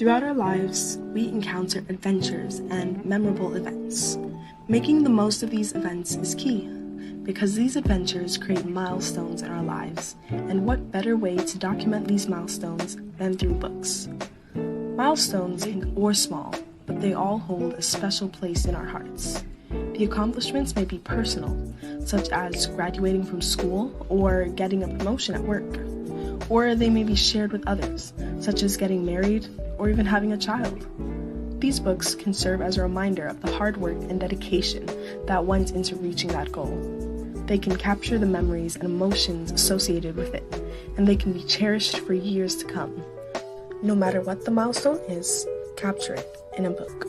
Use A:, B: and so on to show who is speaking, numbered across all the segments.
A: Throughout our lives, we encounter adventures and memorable events. Making the most of these events is key, because these adventures create milestones in our lives, and what better way to document these milestones than through books? Milestones, big or small, but they all hold a special place in our hearts. The accomplishments may be personal, such as graduating from school or getting a promotion at work, or they may be shared with others, such as getting married or even having a child. These books can serve as a reminder of the hard work and dedication that went into reaching that goal. They can capture the memories and emotions associated with it, and they can be cherished for years to come. No matter what the milestone is, capture it in a book.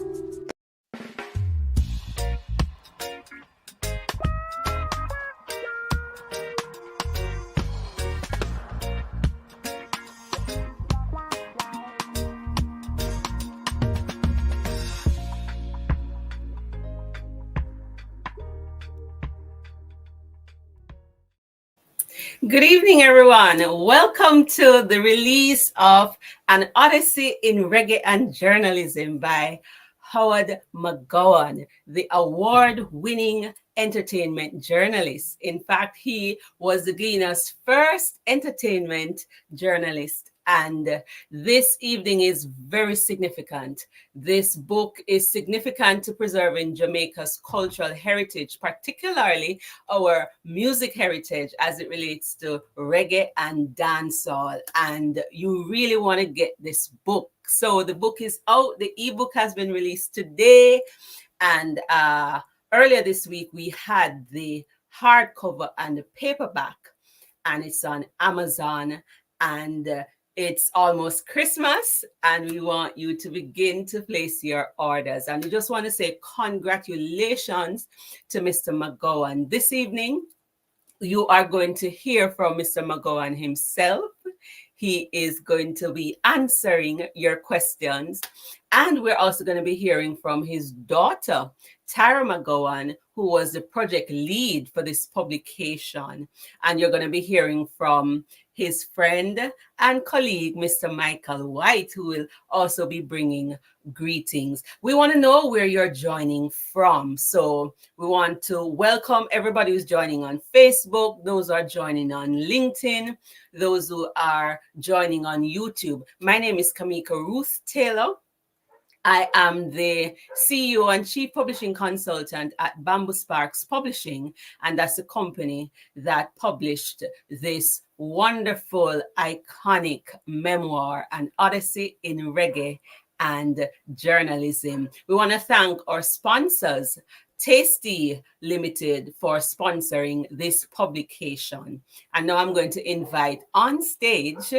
B: Good evening, everyone. Welcome to the release of An Odyssey in Reggae and Journalism by Howard McGowan, the award-winning entertainment journalist. In fact, he was the Gleaner's first entertainment journalist. And this evening is very significant. This book is significant to preserving Jamaica's cultural heritage, particularly our music heritage as it relates to reggae and dancehall. And you really want to get this book. So the book is out. The ebook has been released today. And earlier this week, we had the hardcover and the paperback. And it's on Amazon. And it's almost Christmas, and we want you to begin to place your orders. And we just want to say congratulations to Mr. McGowan. This evening, you are going to hear from Mr. McGowan himself. He is going to be answering your questions. And we're also going to be hearing from his daughter, Tara McGowan, who was the project lead for this publication. And you're going to be hearing from his friend and colleague, Mr. Michael White, who will also be bringing greetings. We want to know where you're joining from. So we want to welcome everybody who's joining on Facebook, those who are joining on LinkedIn, those who are joining on YouTube. My name is Kamika Ruth Taylor. I am the CEO and Chief Publishing Consultant at Bamboo Sparks Publishing, and that's the company that published this wonderful, iconic memoir, An Odyssey in Reggae and Journalism. We want to thank our sponsors, Tasty Limited, for sponsoring this publication. And now I'm going to invite on stage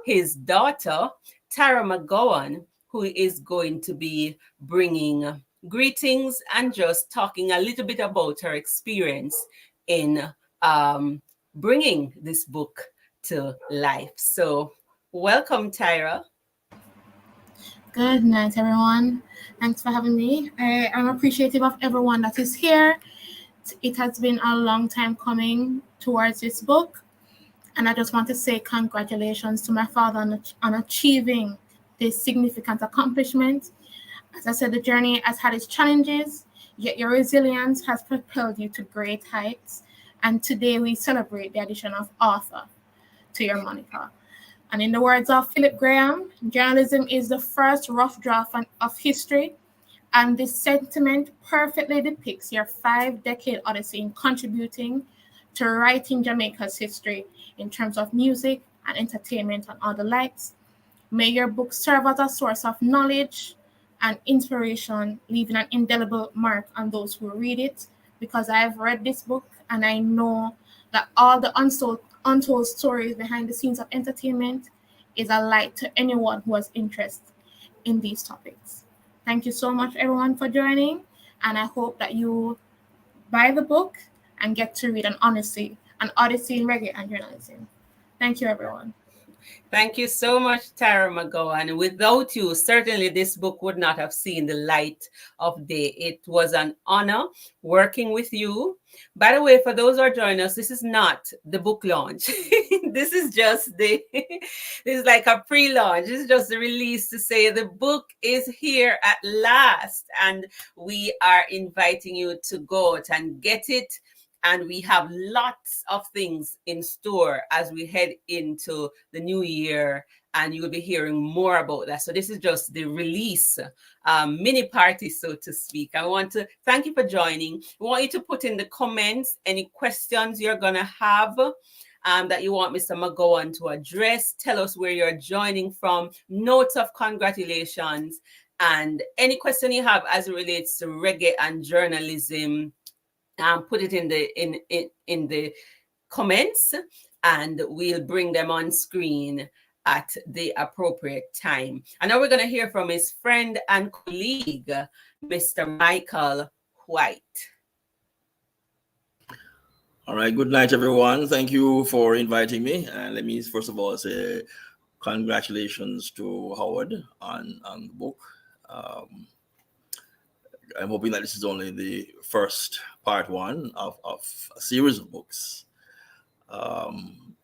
B: his daughter, Tara McGowan, who is going to be bringing greetings and just talking a little bit about her experience in bringing this book to life. So welcome, Tyra.
C: Good night, everyone. Thanks for having me. I am appreciative of everyone that is here. It has been a long time coming towards this book. And I just want to say congratulations to my father on achieving this significant accomplishment. As I said, the journey has had its challenges, yet your resilience has propelled you to great heights. And today we celebrate the addition of author to your moniker. And in the words of Philip Graham, journalism is the first rough draft of history. And this sentiment perfectly depicts your 5-decade odyssey in contributing to writing Jamaica's history in terms of music and entertainment and all the likes. May your book serve as a source of knowledge and inspiration, leaving an indelible mark on those who read it, because I've read this book and I know that all the untold stories behind the scenes of entertainment is a light to anyone who has interest in these topics. Thank you so much, everyone, for joining, and I hope that you buy the book and get to read An Odyssey in Reggae and Journalism. Thank you, everyone.
B: Thank you so much, Tara McGowan. Without you, certainly this book would not have seen the light of day. It was an honor working with you. By the way, for those who are joining us, this is not the book launch. This is just this is like a pre-launch. This is just the release to say the book is here at last, and we are inviting you to go out and get it. And we have lots of things in store as we head into the new year, and you'll be hearing more about that. So this is just the release mini party, so to speak. I want to thank you for joining. I want you to put in the comments any questions you're going to have that you want Mr. McGowan to address. Tell us where you're joining from, notes of congratulations, and any question you have as it relates to reggae and journalism. Put it in the comments, and we'll bring them on screen at the appropriate time. And now we're going to hear from his friend and colleague, Mr. Michael White.
D: All right. Good night, everyone. Thank you for inviting me. And let me first of all say congratulations to Howard on the book. I'm hoping that this is only the first part one of a series of books.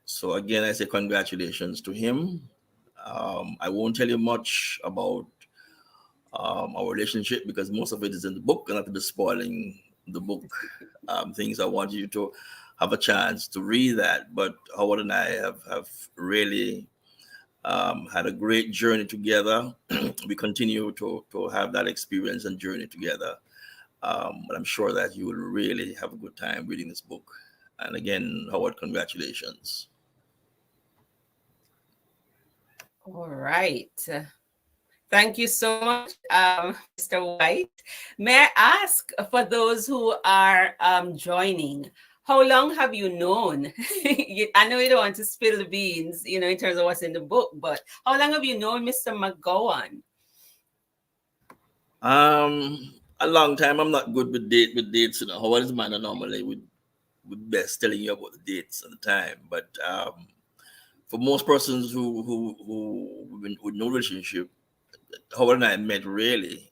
D: So again, I say congratulations to him. I won't tell you much about our relationship because most of it is in the book, and not to be spoiling the book. Things I want you to have a chance to read that. But Howard and I have really had a great journey together. We continue to have that experience and journey together. But I'm sure that you will really have a good time reading this book. And again, Howard, congratulations.
B: All right. Thank you so much, Mr. White. May I ask, for those who are joining, how long have you known? I know you don't want to spill the beans, in terms of what's in the book, but how long have you known Mr. McGowan?
D: A long time. I'm not good with dates. Howard is the man that normally would best telling you about the dates and the time. But for most persons who with no relationship, Howard and I met really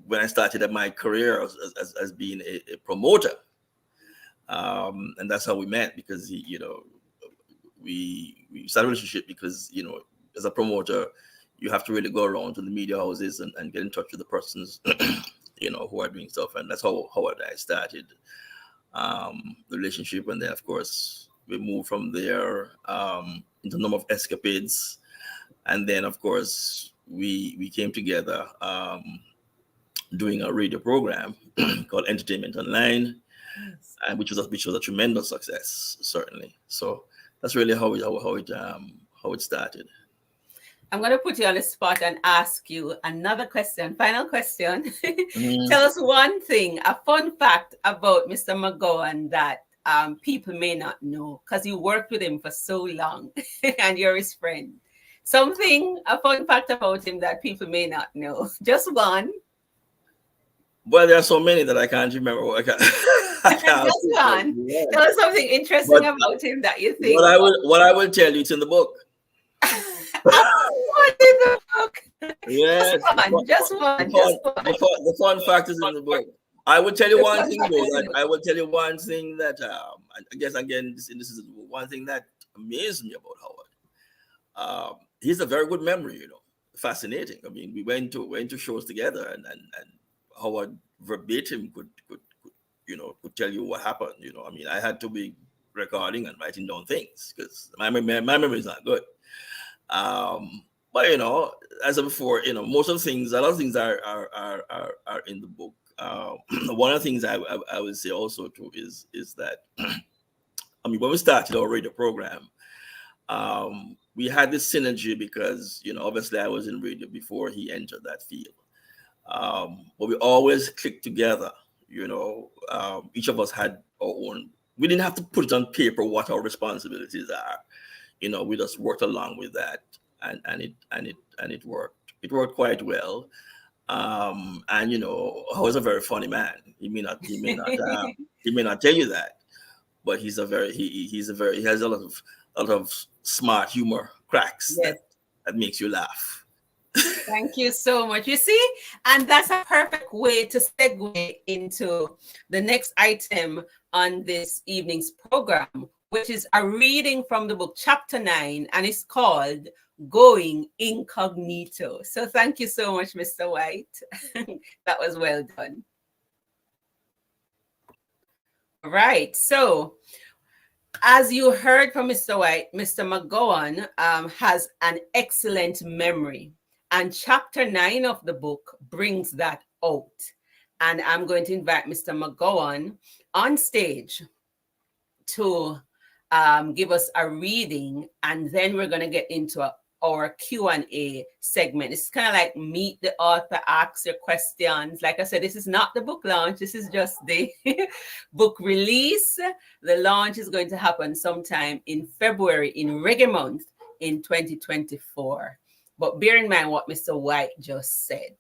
D: when I started my career as being a promoter, and that's how we met because we started a relationship because as a promoter you have to really go around to the media houses and get in touch with the persons who are doing stuff, and that's how Howard and I started the relationship, and then of course we moved from there into a number of escapades, and then of course we came together doing a radio program called Entertainment Online, and which was a tremendous success, certainly. So that's really how it started.
B: I'm going to put you on the spot and ask you another question, final question. Tell us one thing, a fun fact about Mr. McGowan that people may not know, because you worked with him for so long and you're his friend. A fun fact about him that people may not know. Just one.
D: Well, there are so many that I can't remember. I can't
B: Just one. Yeah. Tell us something interesting about him that you think.
D: What I will tell you, it's in the book.
B: What in the book?
D: Yes.
B: Just one.
D: The fun fact is in the book. I will tell you one thing, though. I will tell you one thing that I guess again this is one thing that amazed me about Howard. He's a very good memory, fascinating. I mean, we went to shows together, and Howard verbatim could tell you what happened. I mean, I had to be recording and writing down things because my memory is not good. But as of before, most of the things, a lot of things are in the book. One of the things I would say also too is that I mean, when we started our radio program, we had this synergy because obviously I was in radio before he entered that field. But we always clicked together. Each of us had our own. We didn't have to put it on paper what our responsibilities are. We just worked along with that, and it worked. It worked quite well. And I was a very funny man. He may not tell you that, but he has a a lot of smart humor cracks
B: Yes.
D: that makes you laugh.
B: Thank you so much. You see, and that's a perfect way to segue into the next item on this evening's program, which is a reading from the book, chapter 9, and it's called Going Incognito. So thank you so much, Mr. White. That was well done. Right. So, as you heard from Mr. White, Mr. McGowan has an excellent memory. And chapter 9 of the book brings that out. And I'm going to invite Mr. McGowan on stage to give us a reading. And then we're going to get into our Q&A segment. It's kind of like meet the author, ask your questions. Like I said, this is not the book launch. This is just the book release. The launch is going to happen sometime in February, in Reggae Month in 2024. But bear in mind what Mr. White just said.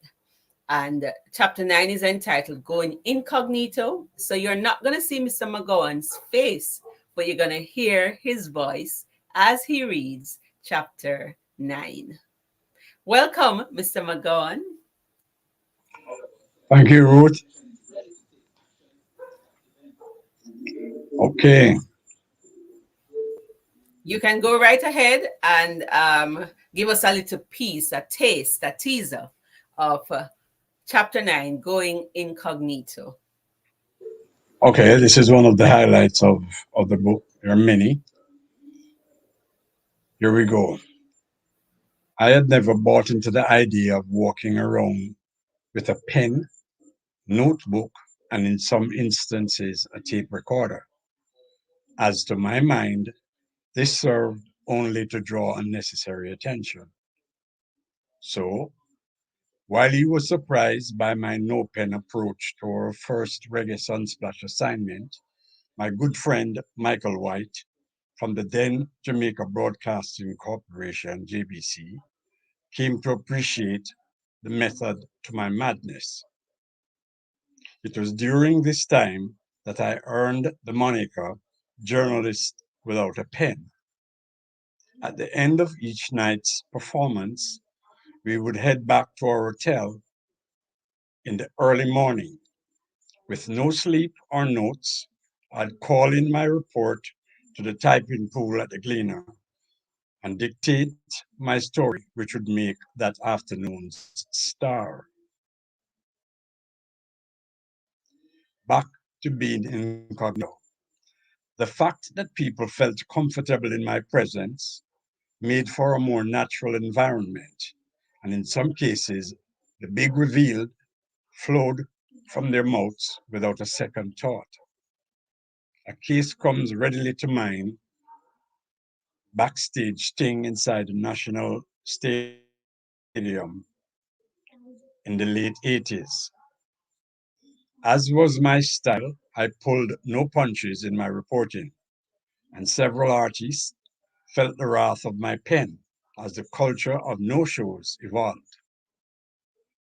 B: And chapter 9 is entitled Going Incognito. So you're not going to see Mr. McGowan's face, but you're going to hear his voice as he reads chapter 9. Welcome, Mr. McGowan.
E: Thank you, Ruth. Okay.
B: You can go right ahead and give us a little piece, a taste, a teaser of chapter 9, Going Incognito.
E: Okay, this is one of the highlights of the book. There are many. Here we go. I had never bought into the idea of walking around with a pen, notebook, and in some instances, a tape recorder. As to my mind, this served only to draw unnecessary attention. So, while he was surprised by my no-pen approach to our first Reggae Sunsplash assignment, my good friend Michael White from the then Jamaica Broadcasting Corporation, JBC, came to appreciate the method to my madness. It was during this time that I earned the moniker journalist without a pen. At the end of each night's performance, we would head back to our hotel in the early morning. With no sleep or notes, I'd call in my report to the typing pool at the Gleaner and dictate my story, which would make that afternoon's star. Back to being incognito. The fact that people felt comfortable in my presence made for a more natural environment, and in some cases, the big reveal flowed from their mouths without a second thought. A case comes readily to mind: backstage sting inside the National Stadium in the late 80s. As was my style, I pulled no punches in my reporting, and several artists felt the wrath of my pen as the culture of no-shows evolved.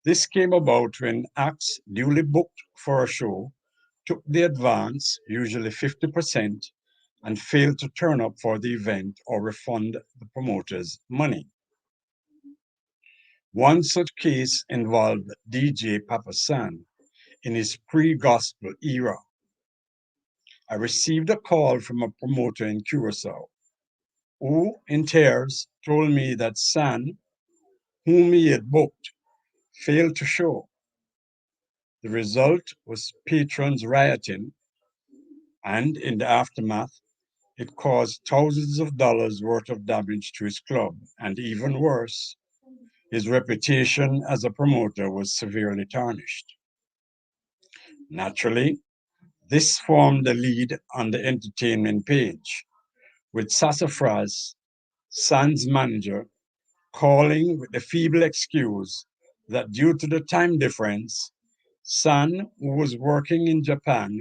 E: This came about when acts duly booked for a show took the advance, usually 50%, and failed to turn up for the event or refund the promoters money. One such case involved DJ Papa San in his pre-gospel era. I received a call from a promoter in Curacao who, in tears, told me that San, whom he had booked, failed to show. The result was patrons rioting, and in the aftermath, it caused thousands of dollars worth of damage to his club, and even worse, his reputation as a promoter was severely tarnished. Naturally, this formed the lead on the entertainment page, with Sassafras, San's manager, calling with the feeble excuse that due to the time difference, San, who was working in Japan,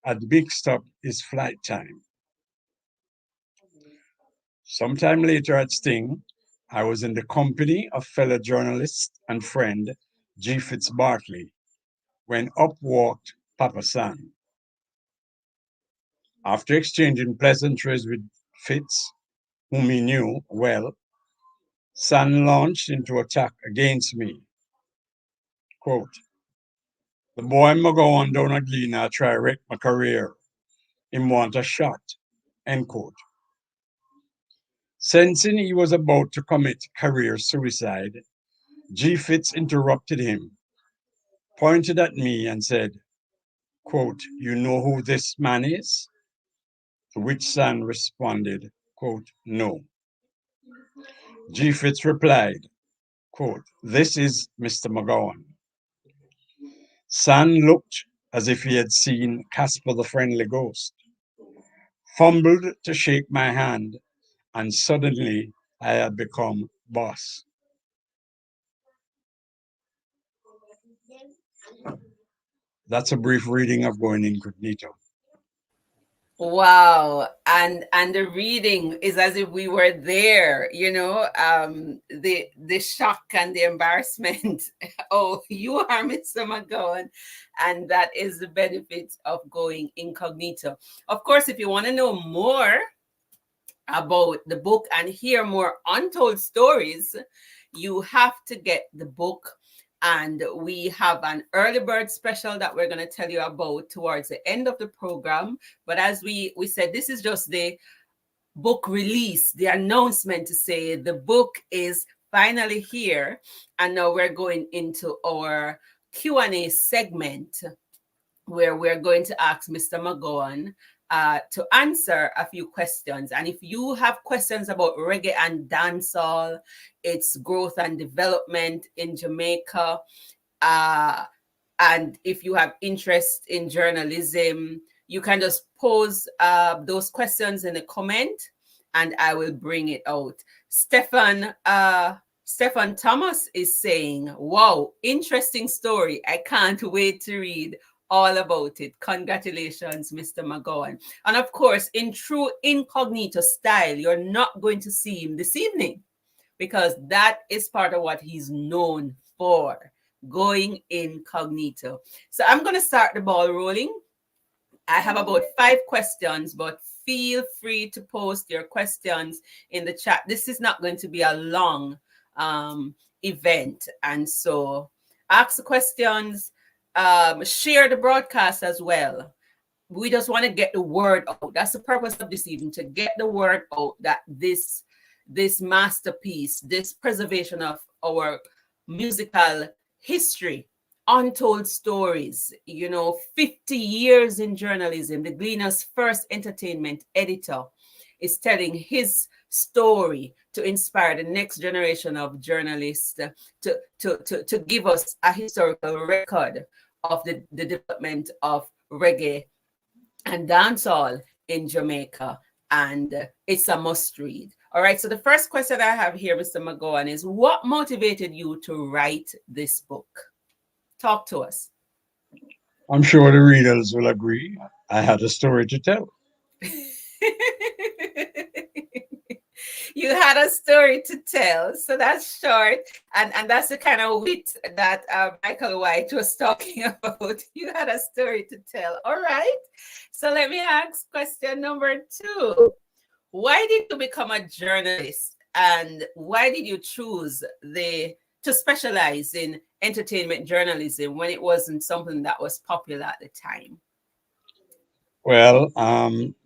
E: had mixed up his flight time. Sometime later at Sting, I was in the company of fellow journalist and friend G. Fitzbartley when up walked Papa San. After exchanging pleasantries with Fitz, whom he knew well, San launched into attack against me. Quote, the boy McGowan down at Gleaner try wreck my career. Him want a shot. End quote. Sensing he was about to commit career suicide, G. Fitz interrupted him, pointed at me and said, quote, you know who this man is? To which San responded, quote, no. G. Fitz replied, quote, this is Mr. McGowan. San looked as if he had seen Casper the Friendly Ghost, fumbled to shake my hand, and suddenly I had become boss. That's a brief reading of Going Incognito.
B: Wow. And the reading is as if we were there, you know, the shock and the embarrassment. Oh, you are Mr. McGowan. And that is the benefit of going incognito. Of course, if you want to know more about the book and hear more untold stories, you have to get the book. And we have an early bird special that we're going to tell you about towards the end of the program. But as we said, this is just the book release, the announcement to say the book is finally here. And now we're going into our Q&A segment where we're going to ask Mr. McGowan to answer a few questions. And if you have questions about reggae and dancehall, its growth and development in Jamaica, and if you have interest in journalism, you can just pose those questions in the comment and I will bring it out. Stefan Thomas is saying, wow, interesting story. I can't wait to read all about it. Congratulations, Mr. McGowan. And of course, in true incognito style, you're not going to see him this evening because that is part of what he's known for, going incognito. So I'm going to start the ball rolling. I have about 5 questions, but feel free to post your questions in the chat. This is not going to be a long event. And so ask the questions, share the broadcast as well. We just want to get the word out. That's the purpose of this evening, to get the word out that this masterpiece, this preservation of our musical history, untold stories, 50 years in journalism, the Gleaner's first entertainment editor is telling his story to inspire the next generation of journalists to give us a historical record of the development of reggae and dancehall in Jamaica. And it's a must read. All right, so the first question I have here, Mr. McGowan, is what motivated you to write this book? Talk to us.
E: I'm sure the readers will agree. I had a story to tell.
B: You had a story to tell, so that's short, and that's the kind of wit that Michael White was talking about. You had a story to tell. All right, so let me ask question number 2. Why did you become a journalist, and why did you choose to specialize in entertainment journalism when it wasn't something that was popular at the time?
E: Well,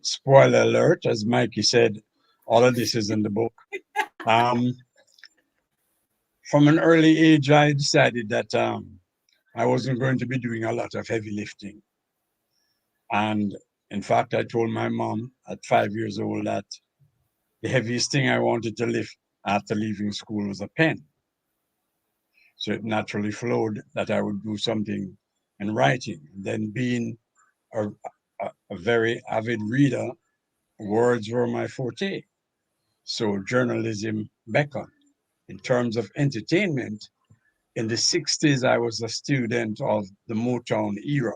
E: spoiler alert, as Mikey said, all of this is in the book. From an early age, I decided that I wasn't going to be doing a lot of heavy lifting. And in fact, I told my mom at 5 years old that the heaviest thing I wanted to lift after leaving school was a pen. So it naturally flowed that I would do something in writing. Then being a very avid reader, words were my forte. So journalism beckoned. In terms of entertainment, in the 60s, I was a student of the Motown era.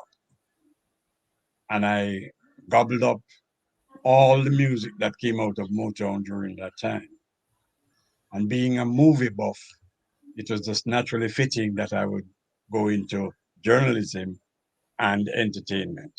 E: And I gobbled up all the music that came out of Motown during that time. And being a movie buff, it was just naturally fitting that I would go into journalism and entertainment.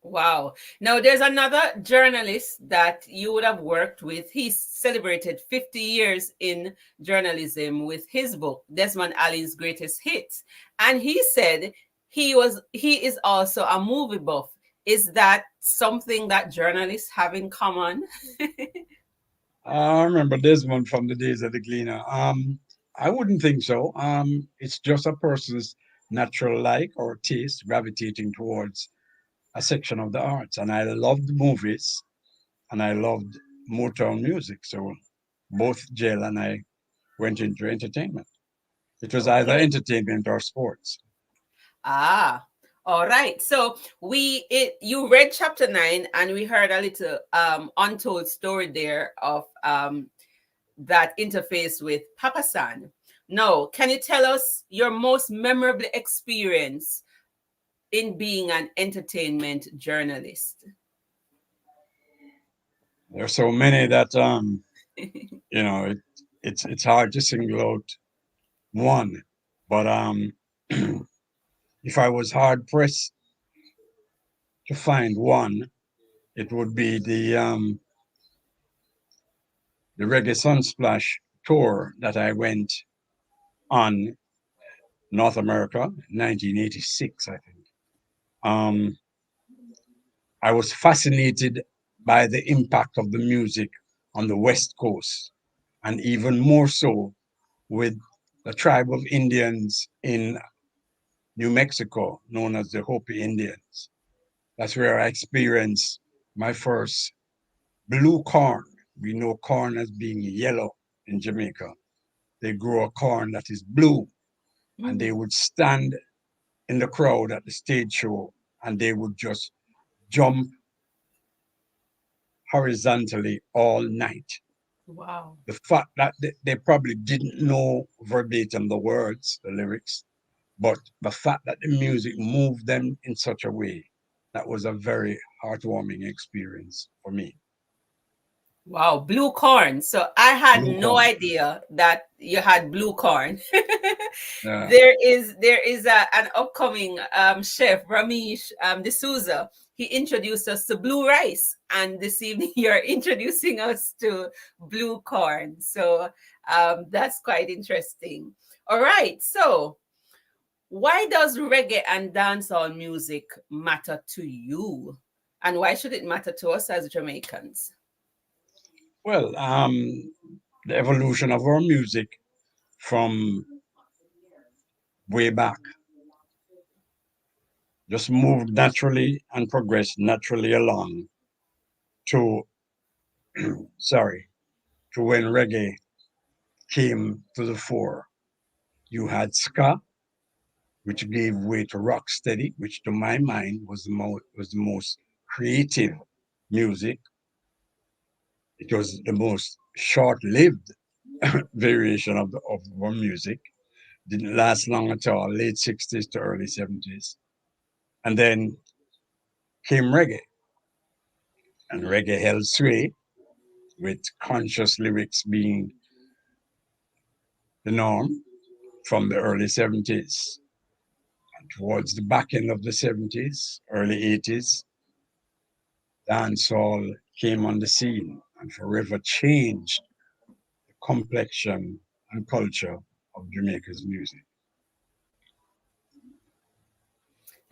B: Wow. Now, there's another journalist that you would have worked with. He celebrated 50 years in journalism with his book, Desmond Alley's Greatest Hits. And he said he is also a movie buff. Is that something that journalists have in common?
E: I remember Desmond from the days of the Gleaner. I wouldn't think so. It's just a person's natural like or taste gravitating towards a section of the arts. And I loved movies and I loved Motown music. So both Jill and I went into entertainment. It was either
B: Okay.
E: entertainment or sports.
B: Ah, all right. So you read chapter 9 and we heard a little untold story there of that interface with Papa San. Now, can you tell us your most memorable experience in being an entertainment journalist?
E: There are so many that it's hard to single out one. But if I was hard pressed to find one, it would be the Reggae Sunsplash tour that I went on North America, 1986, I think. Um, I was fascinated by the impact of the music on the West Coast, and even more so with the tribe of Indians in New Mexico, known as the Hopi Indians. That's where I experienced my first blue corn. We know corn as being yellow in Jamaica. They grow a corn that is blue, and they would stand in the crowd at the stage show and they would just jump horizontally all night.
B: Wow.
E: The fact that they probably didn't know verbatim the words, the lyrics, but the fact that the music moved them in such a way, that was a very heartwarming experience for me.
B: Wow, blue corn. So I had
E: Blue
B: no
E: corn.
B: idea that you had blue corn.
E: Yeah.
B: There is an upcoming chef, Ramesh D'Souza. He introduced us to blue rice, and this evening you're introducing us to blue corn. So that's quite interesting. All right, so why does reggae and dancehall music matter to you, and why should it matter to us as Jamaicans?
E: Well, the evolution of our music from way back just moved naturally and progressed naturally along to, sorry, to when reggae came to the fore. You had ska, which gave way to rocksteady, which to my mind was the most creative music. It was the most short-lived variation of our music. Didn't last long at all, late 60s to early 70s. And then came reggae, and reggae held sway with conscious lyrics being the norm from the early 70s. And towards the back end of the 70s, early 80s, dancehall came on the scene and forever changed the complexion and culture of Jamaica's music.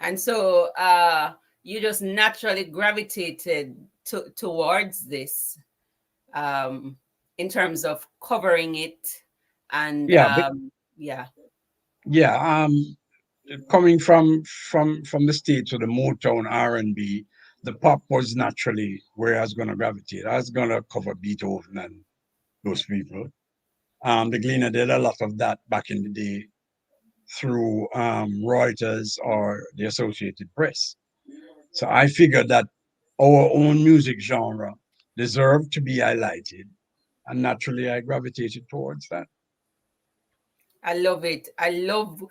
B: And so you just naturally gravitated towards this in terms of covering it and
E: Yeah,
B: yeah.
E: yeah. Coming from the states with the Motown R&B, the pop was naturally where I was going to gravitate. I was going to cover Beethoven and those people. The Gleaner did a lot of that back in the day through Reuters or the Associated Press. So I figured that our own music genre deserved to be highlighted, and naturally I gravitated towards that.
B: I love it. I love,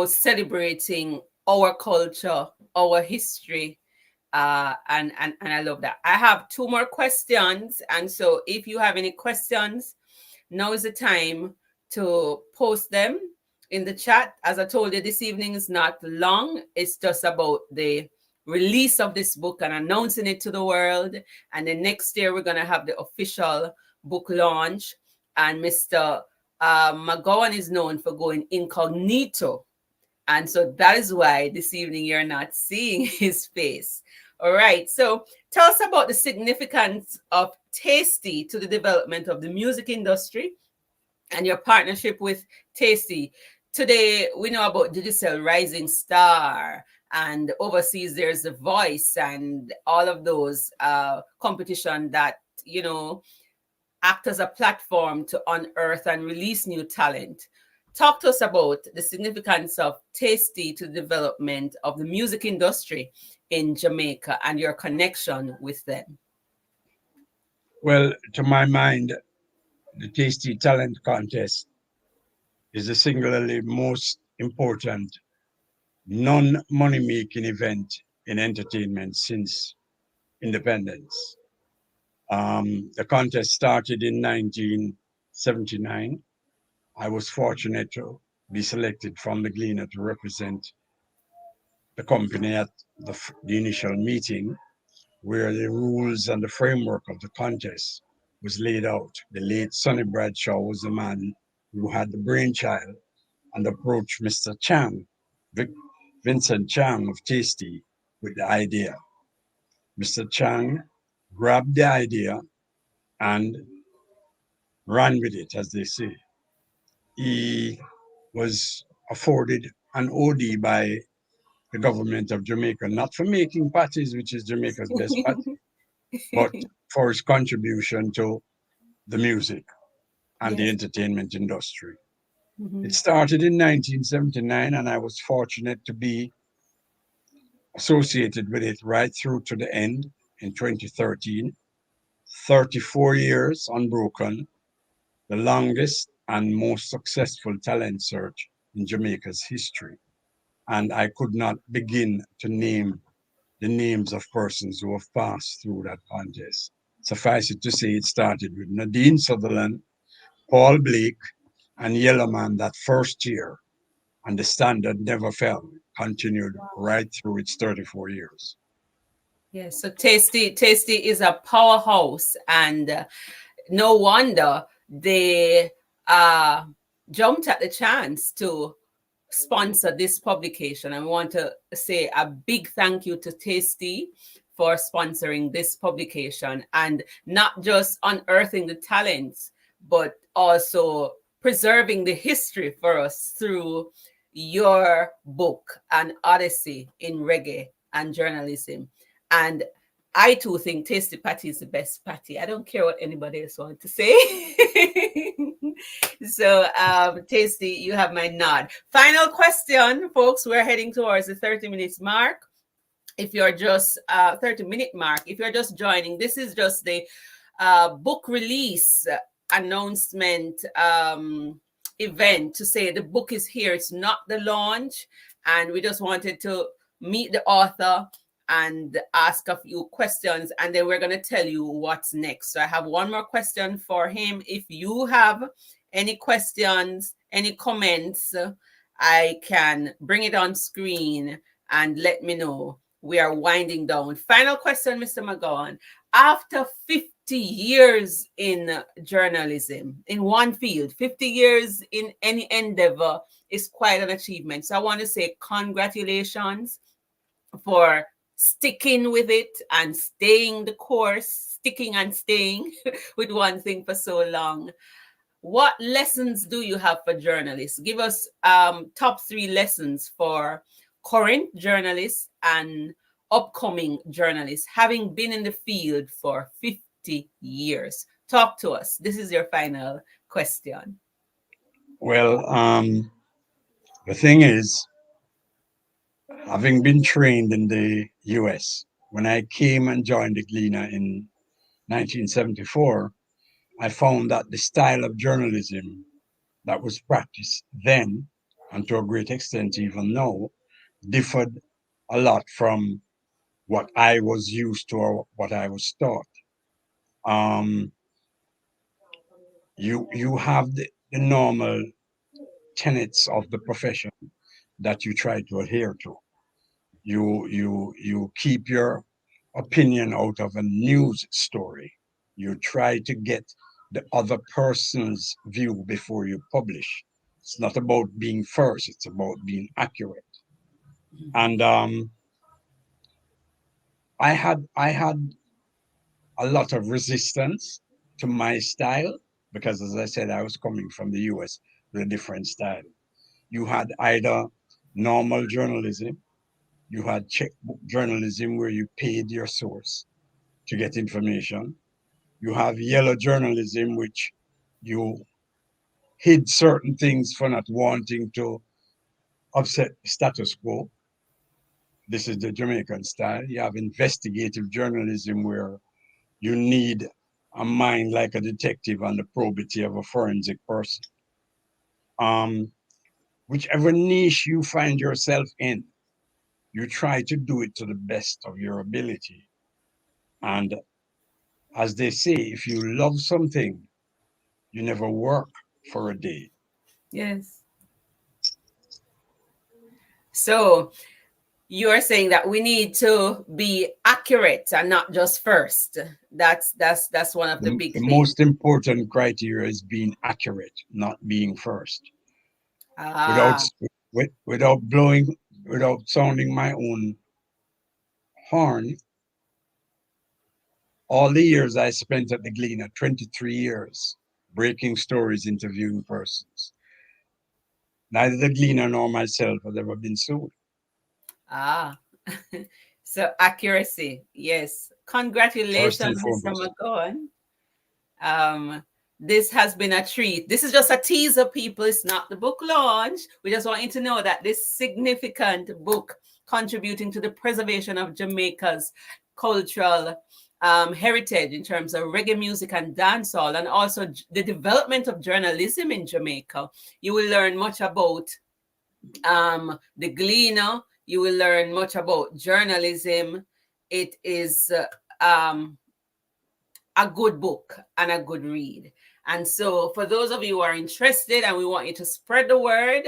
B: celebrating our culture, our history. And I love that. I have two more questions. And so if you have any questions, now is the time to post them in the chat. As I told you, this evening is not long. It's just about the release of this book and announcing it to the world. And then next year, we're going to have the official book launch. And Mr. McGowan is known for going incognito. And so that is why this evening you're not seeing his face. All right. So tell us about the significance of Tasty to the development of the music industry and your partnership with Tasty. Today, we know about Digital Rising Star, and overseas there's The Voice and all of those competition that, act as a platform to unearth and release new talent. Talk to us about the significance of Tasty to the development of the music industry in Jamaica and your connection with them.
E: Well, to my mind, the Tasty Talent Contest is the singularly most important non-money making event in entertainment since independence. The contest started in 1979. I was fortunate to be selected from the Gleaner to represent the company at the initial meeting, where the rules and the framework of the contest was laid out. The late Sonny Bradshaw was the man who had the brainchild and approached Mr. Chang, Vincent Chang of Tasty, with the idea. Mr. Chang grabbed the idea and ran with it, as they say. He was afforded an OD by the government of Jamaica, not for making patties, which is Jamaica's best patty, but for his contribution to the music and the entertainment industry.
B: Mm-hmm.
E: It started in 1979, and I was fortunate to be associated with it right through to the end in 2013. 34 years unbroken, the longest and most successful talent search in Jamaica's history. And I could not begin to name the names of persons who have passed through that contest. Suffice it to say, it started with Nadine Sutherland, Paul Blake, and Yellowman that first year, and the standard never fell, continued right through its 34 years.
B: Yes, so Tasty is a powerhouse, and no wonder they jumped at the chance to sponsor this publication. I want to say a big thank you to Tasty for sponsoring this publication, and not just unearthing the talents, but also preserving the history for us through your book, An Odyssey in Reggae and Journalism. And I too think Tasty Patty is the best patty. I don't care what anybody else wants to say. So, Tasty, you have my nod. Final question, folks. We're heading towards the 30 minutes mark. If you're just 30-minute mark, if you're just joining, this is just the book release announcement event to say the book is here. It's not the launch, and we just wanted to meet the author and ask a few questions, and then we're going to tell you what's next. So I have one more question for him. If you have any questions, any comments, I can bring it on screen and let me know. We are winding down. Final question, Mr. McGowan. After 50 years in journalism, in one field, 50 years in any endeavor is quite an achievement. So I want to say congratulations for sticking with it and staying the course, sticking and staying with one thing for so long. What lessons do you have for journalists? Give us top 3 lessons for current journalists and upcoming journalists, having been in the field for 50 years. Talk to us. This is your final question.
E: Well, the thing is, having been trained in the US, when I came and joined the Gleaner in 1974, I found that the style of journalism that was practiced then, and to a great extent even now, differed a lot from what I was used to or what I was taught. You have the normal tenets of the profession that you try to adhere to. You keep your opinion out of a news story. You try to get the other person's view before you publish. It's not about being first, it's about being accurate. And I had a lot of resistance to my style because, as I said, I was coming from the US with a different style. You had either normal journalism, you had checkbook journalism where you paid your source to get information. You have yellow journalism, which you hid certain things for not wanting to upset status quo. This is the Jamaican style. You have investigative journalism where you need a mind like a detective and the probity of a forensic person. Whichever niche you find yourself in, you try to do it to the best of your ability. And as they say, if you love something, you never work for a day.
B: Yes. So you're saying that we need to be accurate and not just first. That's one of the big
E: The
B: things.
E: most important criteria is being accurate, not being first. Without blowing, without sounding my own horn, all the years I spent at the Gleaner, 23 years, breaking stories, interviewing persons. Neither the Gleaner nor myself has ever been sued.
B: So accuracy, yes. Congratulations, Mr. McGowan. This has been a treat. This is just a teaser, people. It's not the book launch. We just want you to know that this significant book contributing to the preservation of Jamaica's cultural heritage in terms of reggae music and dancehall, and also the development of journalism in Jamaica. You will learn much about the Gleaner. You will learn much about journalism. It is a good book and a good read. And so for those of you who are interested and we want you to spread the word,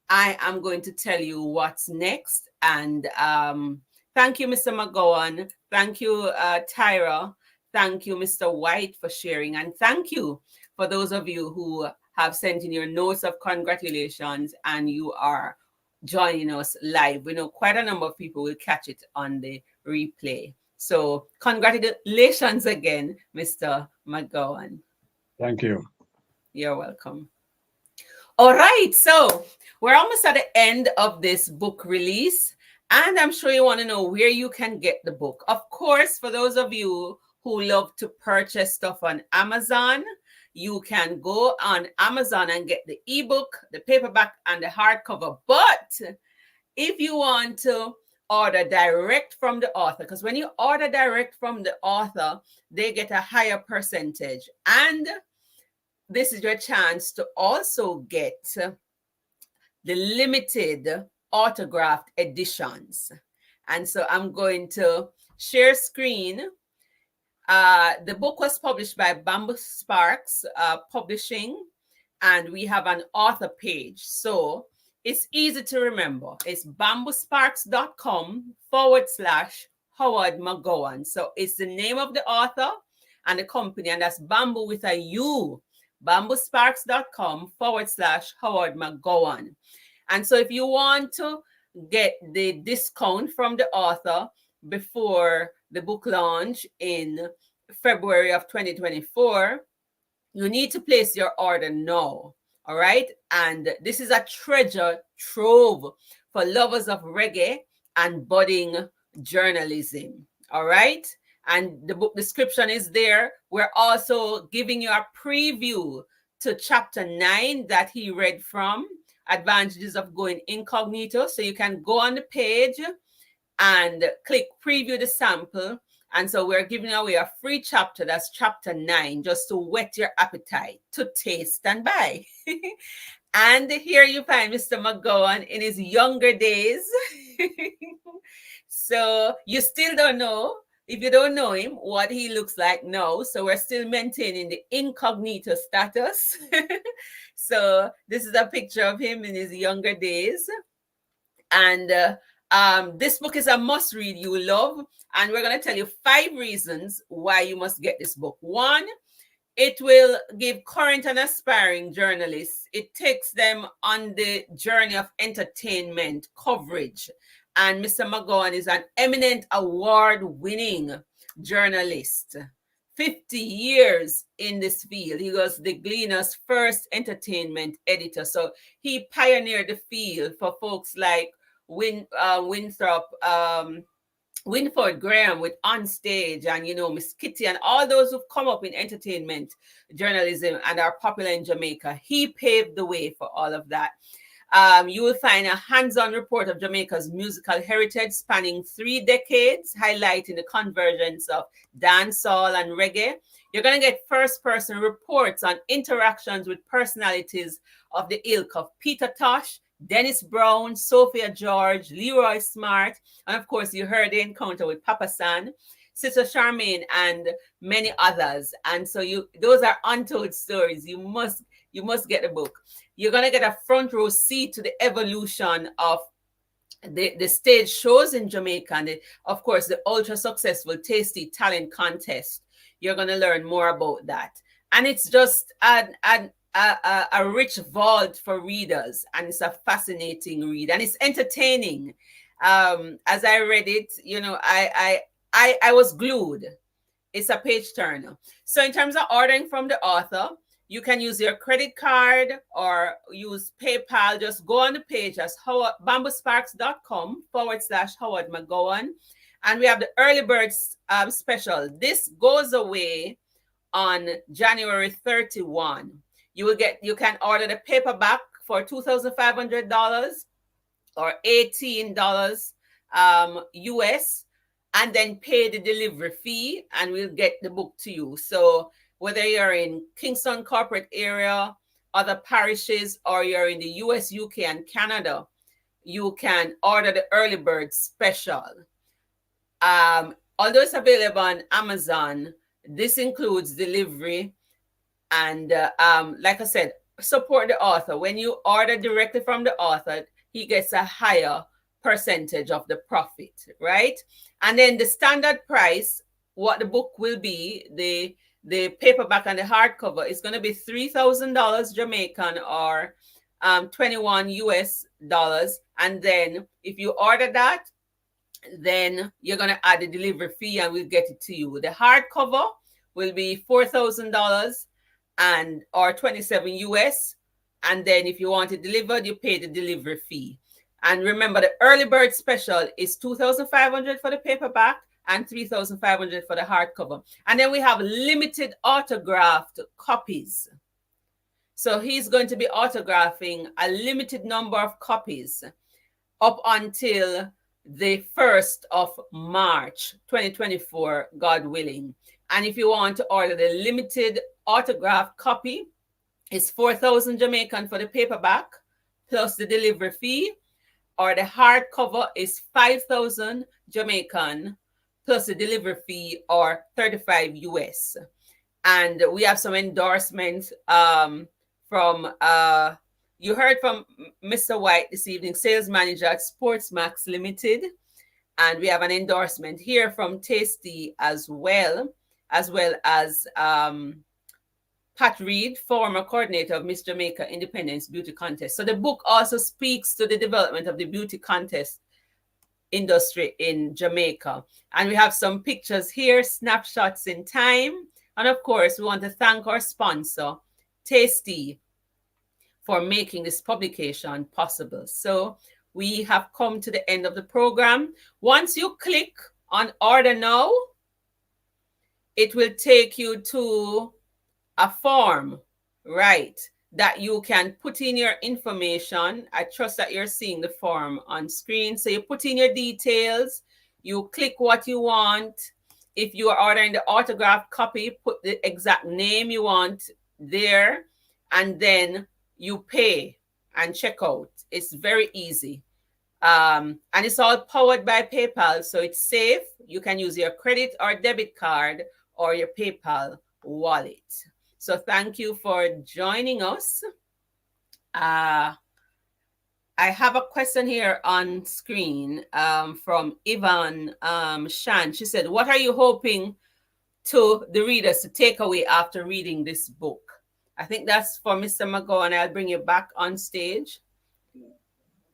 B: I am going to tell you what's next. And thank you, Mr. McGowan. Thank you, Tyra. Thank you, Mr. White, for sharing. And thank you for those of you who have sent in your notes of congratulations and you are joining us live. We know quite a number of people will catch it on the replay. So congratulations again, Mr. McGowan.
E: Thank you.
B: You're welcome. All right, so we're almost at the end of this book release, and I'm sure you want to know where you can get the book. Of course, for those of you who love to purchase stuff on Amazon, you can go on Amazon and get the ebook, the paperback, and the hardcover. But if you want to order direct from the author, because when you order direct from the author, they get a higher percentage. And this is your chance to also get the limited autographed editions. And so I'm going to share screen. The book was published by Bamboo Sparks Publishing, and we have an author page. So it's easy to remember. It's bamboosparks.com/Howard McGowan. So it's the name of the author and the company, and that's Bamboo with a U. bamboosparks.com/Howard McGowan. And so if you want to get the discount from the author before the book launch in February of 2024, you need to place your order now. All right. And this is a treasure trove for lovers of reggae and budding journalism. All right. And the book description is there. We're also giving you a preview to chapter 9 that he read from, Advantages of Going Incognito. So you can go on the page and click preview the sample. And so we're giving away a free chapter. That's chapter 9, just to whet your appetite to taste and buy. And here you find Mr. McGowan in his younger days. So you still don't know, if you don't know him, what he looks like now. So we're still maintaining the incognito status. So this is a picture of him in his younger days. And This book is a must read, you will love, and we're going to tell you 5 reasons why you must get this book. 1, it will give current and aspiring journalists, it takes them on the journey of entertainment coverage. And Mr. McGowan is an eminent award-winning journalist. 50 years in this field. He was the Gleaner's first entertainment editor. So he pioneered the field for folks like Winthrop, Winford Graham with On Stage, and Miss Kitty, and all those who've come up in entertainment journalism and are popular in Jamaica. He paved the way for all of that. You will find a hands-on report of Jamaica's musical heritage spanning 3 decades, highlighting the convergence of dancehall and reggae. You're going to get first-person reports on interactions with personalities of the ilk of Peter Tosh, Dennis Brown, Sophia George, Leroy Smart, and of course you heard the encounter with Papa San, Sister Charmaine, and many others. And so those are untold stories. You must get the book. You're going to get a front row seat to the evolution of the stage shows in Jamaica, and of course the ultra successful Tasty Talent Contest. You're going to learn more about that. And it's just a rich vault for readers, and it's a fascinating read, and it's entertaining. As I read it, I was glued. It's a page turner. So in terms of ordering from the author, you can use your credit card or use PayPal. Just go on the page as bamboosparks.com/Howard McGowan. And we have the early birds special. This goes away on January 31. You can order the paperback for $2,500 or $18 US, and then pay the delivery fee, and we'll get the book to you. So whether you're in Kingston corporate area, other parishes, or you're in the US, UK, and Canada, you can order the early bird special. Although it's available on Amazon, this includes delivery. And like I said, support the author. When you order directly from the author, he gets a higher percentage of the profit, right? And then the standard price, what the book will be, the paperback and the hardcover is going to be $3,000 Jamaican or 21 US dollars. And then if you order that, then you're going to add the delivery fee and we'll get it to you. The hardcover will be $4,000 or 27 US. And then if you want it delivered, you pay the delivery fee. And remember, the early bird special is $2,500 for the paperback and $3,500 for the hardcover. And then we have limited autographed copies. So he's going to be autographing a limited number of copies up until the 1st of March, 2024, God willing. And if you want to order the limited autograph copy, it's 4,000 Jamaican for the paperback plus the delivery fee, or the hardcover is 5,000 Jamaican plus the delivery fee, or 35 US. And we have some endorsements from, you heard from Mr. White this evening, sales manager at Sportsmax Limited. And we have an endorsement here from Tasty as well as Pat Reed, former coordinator of Miss Jamaica Independence Beauty Contest. So the book also speaks to the development of the beauty contest industry in Jamaica. And we have some pictures here, snapshots in time. And of course, we want to thank our sponsor, Tasty, for making this publication possible. So we have come to the end of the program. Once you click on order now, it will take you to a form, right, that you can put in your information. I trust that you're seeing the form on screen. So you put in your details, you click what you want. If you are ordering the autographed copy, put the exact name you want there, and then you pay and check out. It's very easy. And it's all powered by PayPal, so it's safe. You can use your credit or debit card or your PayPal wallet. So thank you for joining us. I have a question here on screen from Yvonne Shan. She said, what are you hoping to the readers to take away after reading this book? I think that's for Mr. McGowan. I'll bring you back on stage.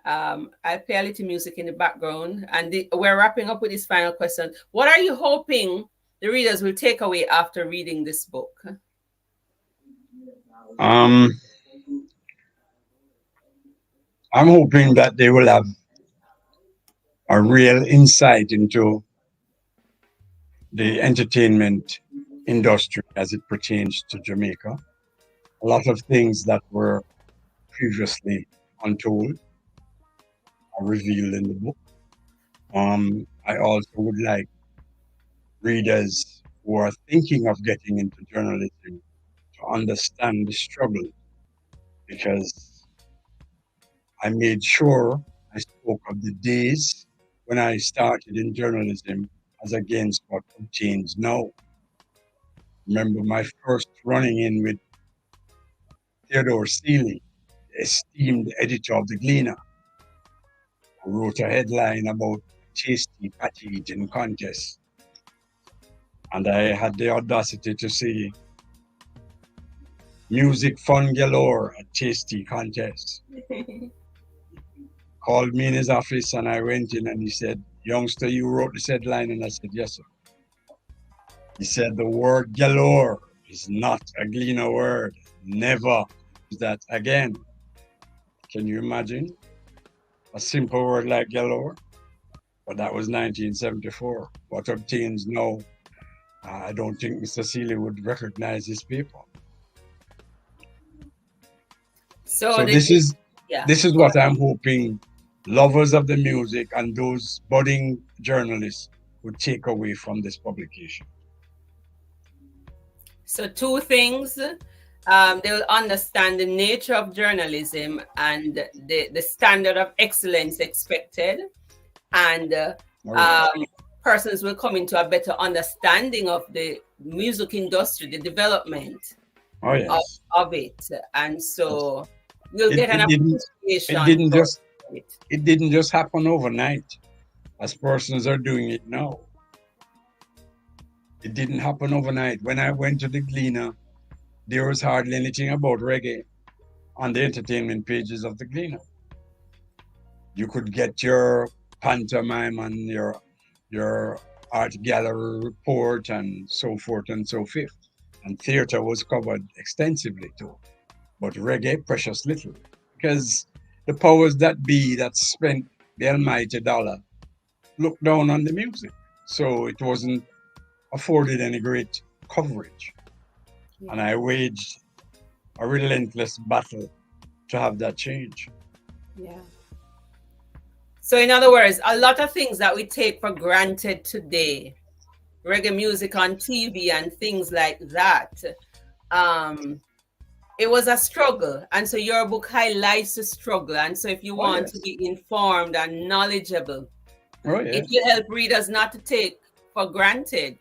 B: I'll play a little music in the background. And we're wrapping up with this final question. What are you hoping the readers will take away after reading this book?
E: I'm hoping that they will have a real insight into the entertainment industry as it pertains to Jamaica. A lot of things that were previously untold are revealed in the book. I also would like readers who are thinking of getting into journalism to understand the struggle, because I made sure I spoke of the days when I started in journalism as against what obtains now. Remember my first running in with Theodore Seeley, the esteemed editor of the Gleaner, who wrote a headline about tasty patty eating contest. And I had the audacity to say, music fun galore at tasty contest. Called me in his office and I went in and he said, youngster, you wrote this headline? And I said, yes, sir. He said, the word galore is not a Gleaner word. Never use that again. Can you imagine? A simple word like galore? But that was 1974. What obtains now, I don't think Mr. Seeley would recognize his paper. So this is what I'm hoping lovers of the music and those budding journalists would take away from this publication.
B: So two things. They will understand the nature of journalism and the standard of excellence expected. And persons will come into a better understanding of the music industry, the development of it. And so you'll get an appreciation.
E: It didn't just happen overnight, as persons are doing it now. It didn't happen overnight. When I went to the Gleaner, there was hardly anything about reggae on the entertainment pages of the Gleaner. You could get your pantomime and your art gallery report and so forth and so forth. And theater was covered extensively too. But reggae, precious little. Because the powers that be that spent the almighty dollar looked down on the music. So it wasn't afforded any great coverage. Yeah. And I waged a relentless battle to have that change.
B: Yeah. So in other words, a lot of things that we take for granted today, reggae music on TV and things like that, it was a struggle. And so your book highlights the struggle. And so if you want to be informed and knowledgeable, if you help readers not to take for granted,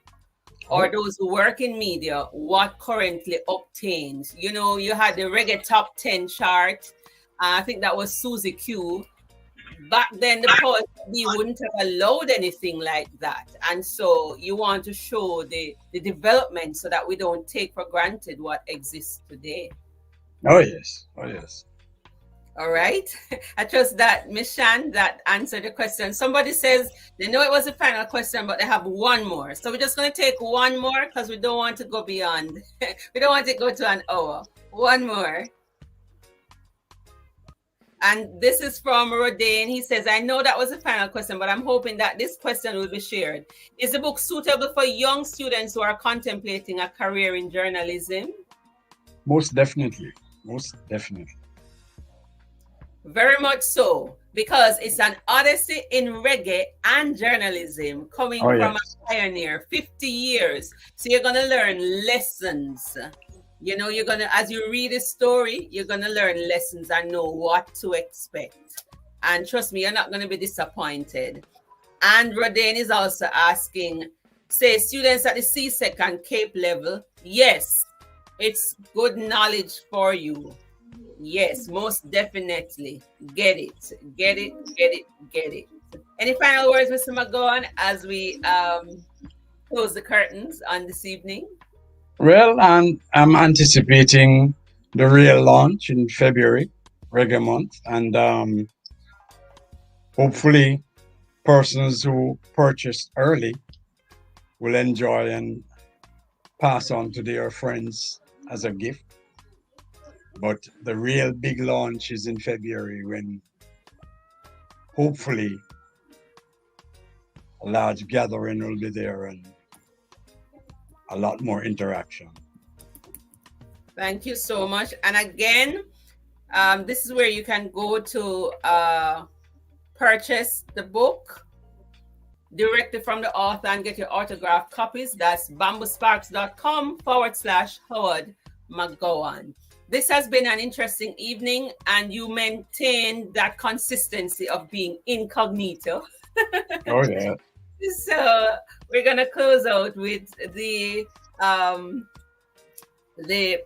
B: or those who work in media, what currently obtains. You know, you had the reggae top 10 chart. I think that was Susie Q. Back then, the powers that be wouldn't have allowed anything like that. And so you want to show the development so that we don't take for granted what exists today.
E: Oh, yes. Oh, yes.
B: All right. I trust that, Ms. Shan, that answered the question. Somebody says they know it was the final question, but they have one more. So we're just going to take one more because we don't want to go beyond. We don't want to go to an hour. One more. And this is from Rodane. He says, I know that was the final question, but I'm hoping that this question will be shared. Is the book suitable for young students who are contemplating a career in journalism?
E: Most definitely. Most definitely.
B: Very much so, because it's an odyssey in reggae and journalism coming from a pioneer, 50 years. So you're going to learn lessons. You know, you're going to, as you read a story, you're going to learn lessons and know what to expect. And trust me, you're not going to be disappointed. And Rodane is also asking, say, students at the CSEC and Cape level, yes, it's good knowledge for you. Yes, most definitely. Get it. Get it. Get it. Get it. Any final words, Mr. McGowan, as we close the curtains on this evening?
E: Well, and I'm anticipating the real launch in February, Reggae Month, and hopefully persons who purchased early will enjoy and pass on to their friends as a gift. But the real big launch is in February when hopefully a large gathering will be there and a lot more interaction.
B: Thank you so much. And again, this is where you can go to purchase the book directly from the author and get your autographed copies. That's bamboosparks.com/Howard McGowan. This has been an interesting evening, and you maintain that consistency of being incognito.
E: Oh, yeah.
B: So we're gonna close out with the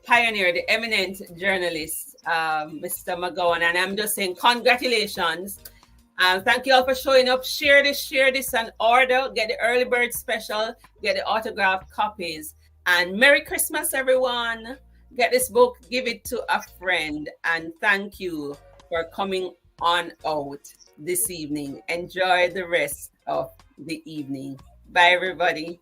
B: pioneer, the eminent journalist, Mr. McGowan, and I'm just saying congratulations. Thank you all for showing up. Share this, and order. Get the early bird special. Get the autographed copies. And Merry Christmas, everyone. Get this book. Give it to a friend. And thank you for coming on out this evening. Enjoy the rest of the evening. Bye, everybody.